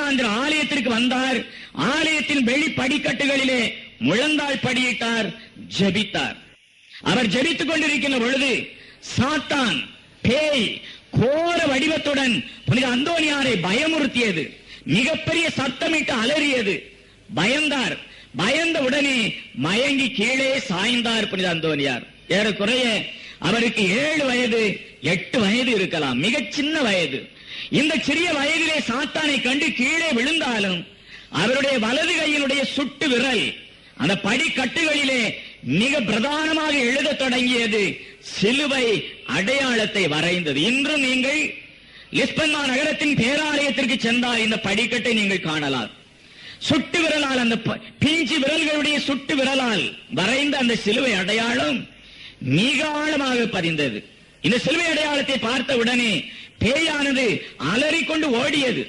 மாதாந்திர ஆலயத்திற்கு வந்தார். ஆலயத்தின் வெளி படிக்கட்டுகளிலே முழந்தாள் படியிட்டார், ஜெபித்தார். அவர் ஜெபித்துக் கொண்டிருக்கின்ற பொழுது சாத்தான், பேய் கோர வடிவத்துடன் புனித அந்தோனியாரை பயமுறுத்தியது. மிகப்பெரிய சத்தமிட்டு அலறியது. பயந்தார். பயந்த உடனே மயங்கி கீழே சாய்ந்தார் புனித அந்தோனியார். ஏறக்குறைய அவருக்கு 7 வயது 8 வயது இருக்கலாம், மிகச் சின்ன வயது. இந்த சிறிய வயதிலே சாத்தானை கண்டு கீழே விழுந்தாலும் அவருடைய வலது கையினுடைய சுட்டு விரல் அந்த படிக்கட்டுகளிலே மிக பிரதானமாக எழுதத் தொடங்கியது. சிலுவை அடையாளத்தை வரைந்தது. இன்றும் நீங்கள் லிஸ்பன்னா நகரத்தின் பேராலயத்திற்கு சென்றால் இந்த படிக்கட்டை நீங்கள் காணலாம். சுட்டு விரலால், அந்த பிஞ்சு விரல்களுடைய சுட்டு விரலால் வரைந்த அந்த சிலுவை அடையாளம் மிக ஆழமாக பதிந்தது. இந்த சிலுவை அடையாளத்தை பார்த்த உடனே பேயானது அலறிக்கொண்டு ஓடியது.